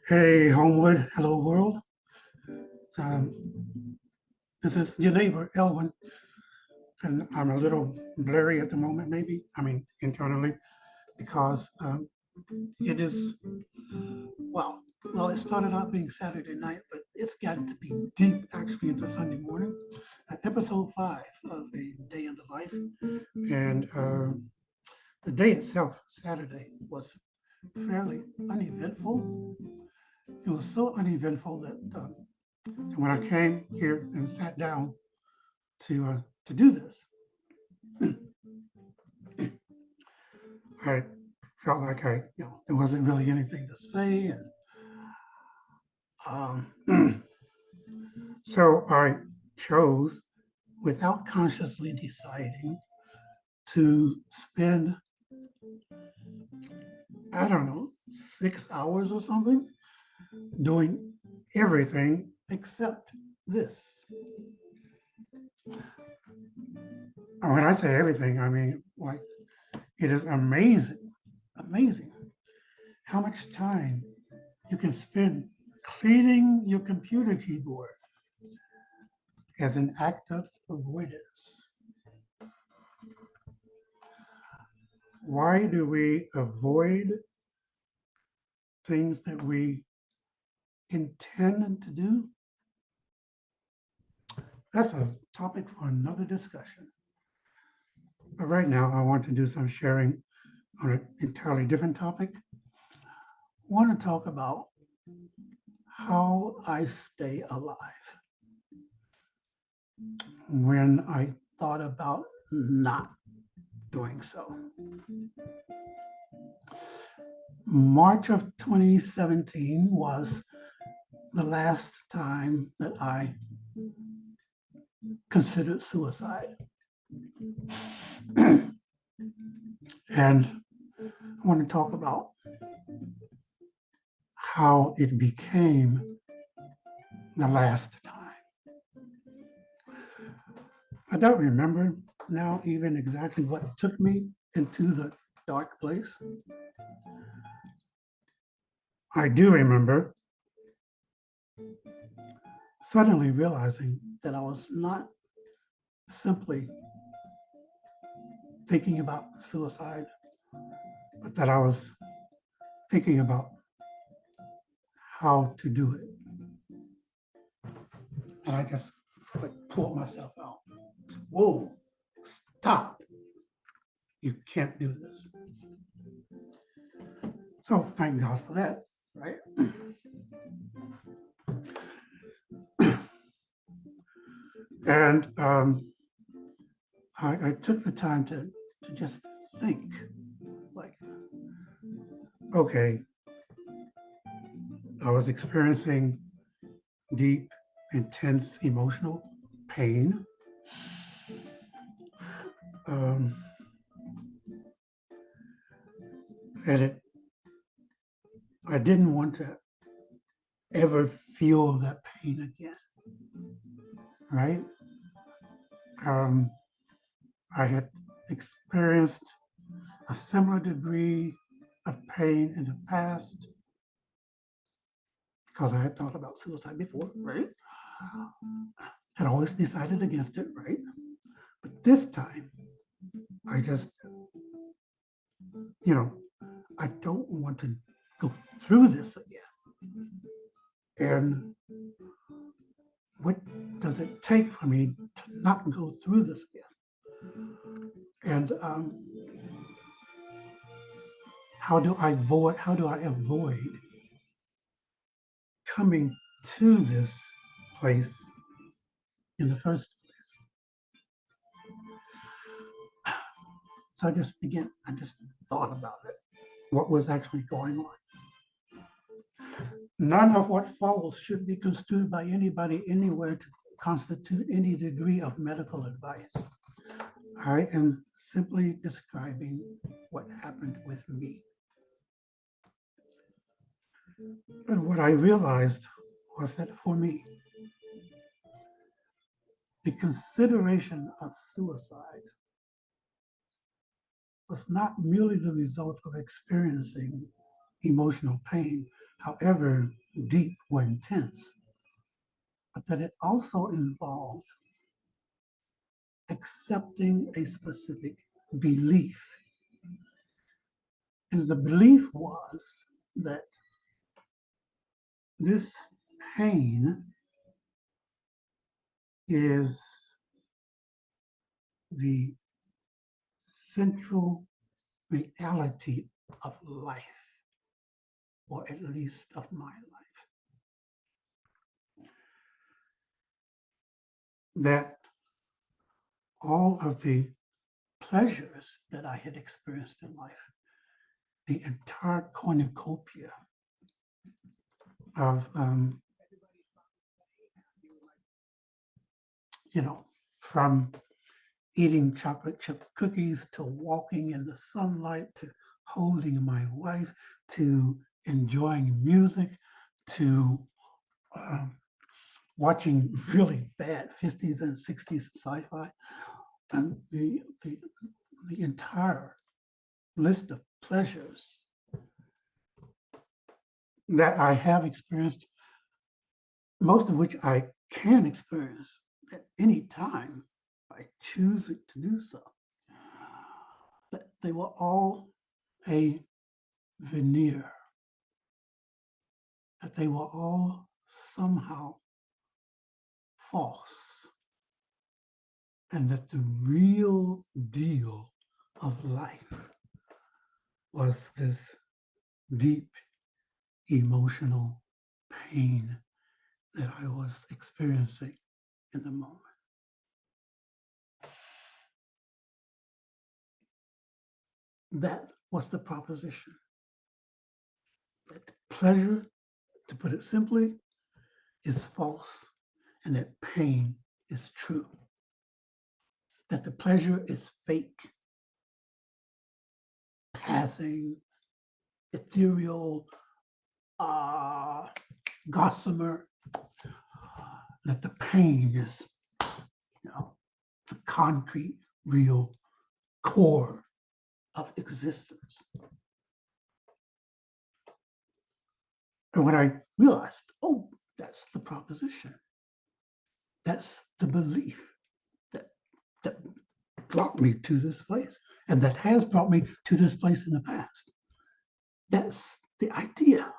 Hey, Homewood. Hello, world. Um, this is your neighbor, Elvin, and I'm a little blurry at the moment, maybe. I mean, internally, because it is, well, it started out being Saturday night, but it's gotten to be deep actually into Sunday morning. Episode 5 of A Day in the Life. And the day itself, Saturday, was fairly uneventful. It was so uneventful that when I came here and sat down to do this, I felt like there wasn't really anything to say, and so I chose, without consciously deciding, to spend, I don't know, 6 hours or something doing everything except this. And when I say everything, I mean, like, it is amazing, amazing how much time you can spend cleaning your computer keyboard as an act of avoidance. Why do we avoid things that we intend to do? That's a topic for another discussion. But right now, I want to do some sharing on an entirely different topic. I want to talk about how I stay alive when I thought about not doing so. March of 2017 was the last time that I considered suicide. And I want to talk about how it became the last time. I don't remember now even exactly what took me into the dark place. I do remember suddenly realizing that I was not simply thinking about suicide, but that I was thinking about how to do it. And I just like pulled myself out. Whoa, stop. You can't do this. So thank God for that, right? And I took the time to just think, like, okay, I was experiencing deep, intense emotional pain. And I didn't want to ever feel that pain again, right? I had experienced a similar degree of pain in the past because I had thought about suicide before, right? Had always decided against it, right? But this time, I just, I don't want to go through this again. And what does it take for me to not go through this again? And how do I avoid coming to this place in the first place? So I just thought about it, what was actually going on. None of what follows should be construed by anybody anywhere to constitute any degree of medical advice. I am simply describing what happened with me. But what I realized was that for me, the consideration of suicide was not merely the result of experiencing emotional pain, however deep or intense, but that it also involved accepting a specific belief. And the belief was that this pain is the central reality of life, or at least of my life. That all of the pleasures that I had experienced in life, the entire cornucopia of, from eating chocolate chip cookies to walking in the sunlight to holding my wife to enjoying music to watching really bad 50s and 60s sci-fi, and the entire list of pleasures that I have experienced, most of which I can experience at any time by choosing to do so. But they were all a veneer, that they were all somehow false, and that the real deal of life was this deep emotional pain that I was experiencing in the moment. That was the proposition. That pleasure, to put it simply, is false, and that pain is true. That the pleasure is fake, passing, ethereal, gossamer. That the pain is, the concrete, real core of existence. And when I realized, oh, that's the proposition, that's the belief that brought me to this place, and that has brought me to this place in the past. That's the idea.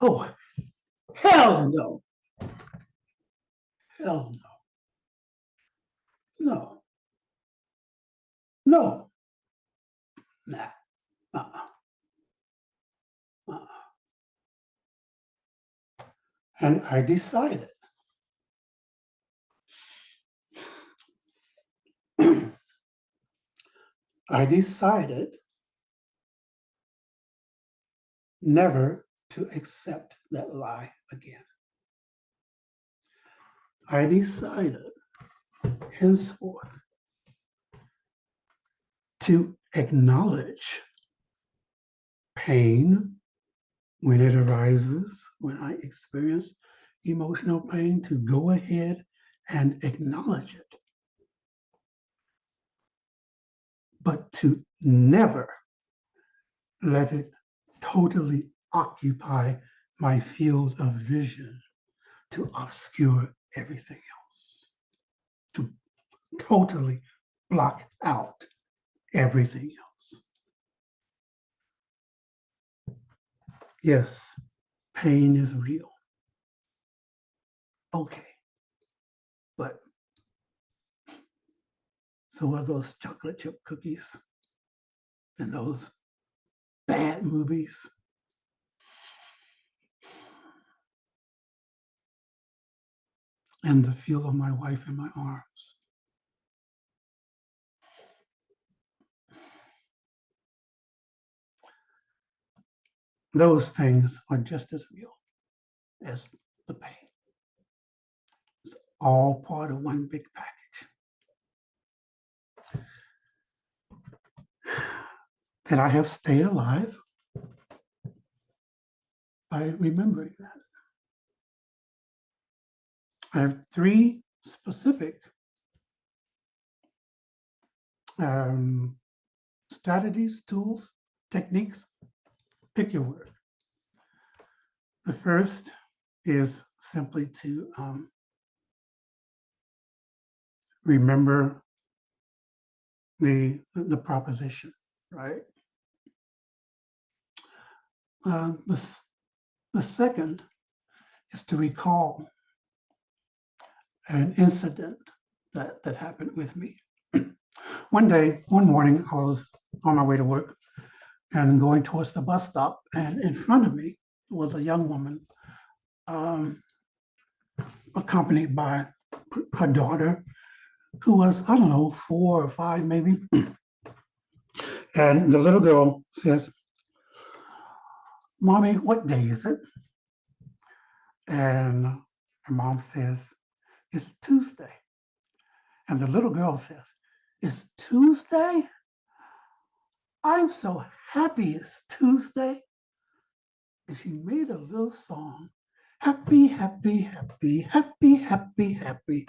Oh, hell no. Hell no. No. No. Nah. Uh-uh. Uh-uh. And I decided never to accept that lie again. I decided henceforth to acknowledge pain when it arises, when I experience emotional pain, to go ahead and acknowledge it, but to never let it totally occupy my field of vision, to obscure everything else, to totally block out everything else. Yes, pain is real. Okay, but so are those chocolate chip cookies and those bad movies. And the feel of my wife in my arms. Those things are just as real as the pain. It's all part of one big package. And I have stayed alive by remembering that. I have three specific strategies, tools, techniques, pick your word. The first is simply to remember the proposition, right? The second is to recall an incident that happened with me. One morning, I was on my way to work and going towards the bus stop, and in front of me was a young woman accompanied by her daughter, who was, I don't know, 4 or 5 maybe. And the little girl says, "Mommy, what day is it?" And her mom says, "It's Tuesday." And the little girl says, "It's Tuesday? I'm so happy it's Tuesday." And she made a little song, "Happy, happy, happy, happy, happy, happy."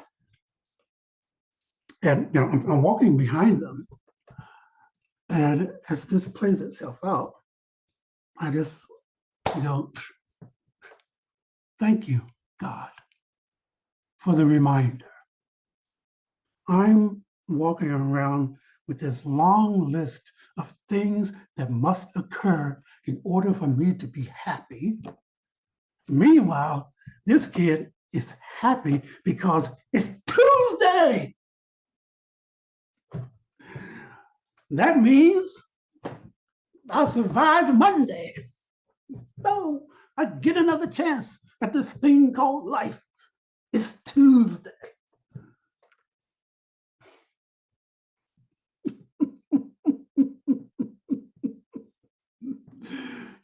And I'm walking behind them. And as this plays itself out, I just go, "Thank you, God, for the reminder." I'm walking around with this long list of things that must occur in order for me to be happy. Meanwhile, this kid is happy because it's Tuesday. That means I survived Monday. No, I get another chance at this thing called life. It's Tuesday.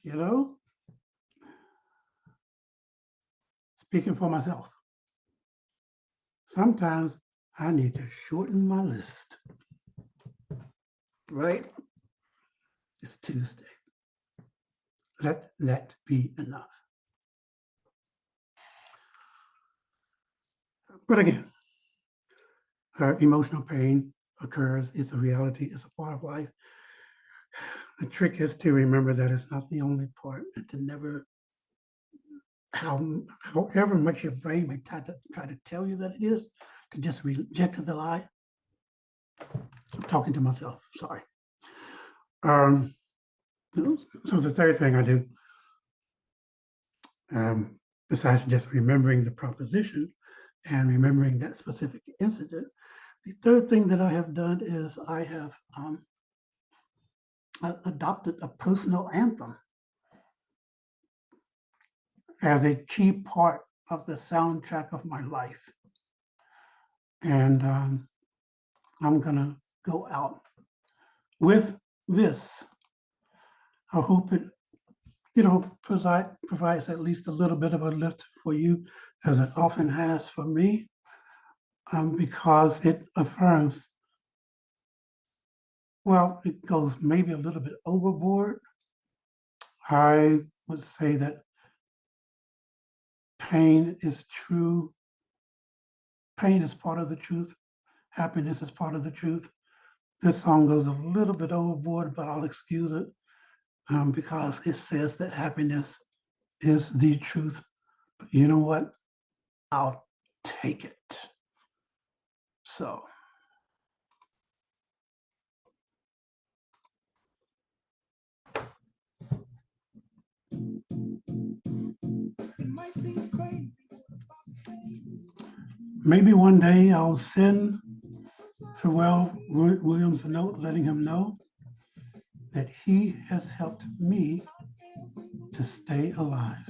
You know, speaking for myself, sometimes I need to shorten my list. Right? It's Tuesday. Let that be enough. But again, emotional pain occurs. It's a reality. It's a part of life. The trick is to remember that it's not the only part, and to never, however much your brain may try to tell you that it is, to just reject the lie. I'm talking to myself. Sorry. So the third thing I do, besides just remembering the proposition and remembering that specific incident, the third thing that I have done is I have adopted a personal anthem as a key part of the soundtrack of my life. And I'm going to go out with this. I hope it, provides at least a little bit of a lift for you, as it often has for me, because it affirms, well, it goes maybe a little bit overboard. I would say that pain is true. Pain is part of the truth. Happiness is part of the truth. This song goes a little bit overboard, but I'll excuse it because it says that happiness is the truth. But you know what? I'll take it. So. Maybe one day I'll send Pharrell Williams a note letting him know that he has helped me to stay alive.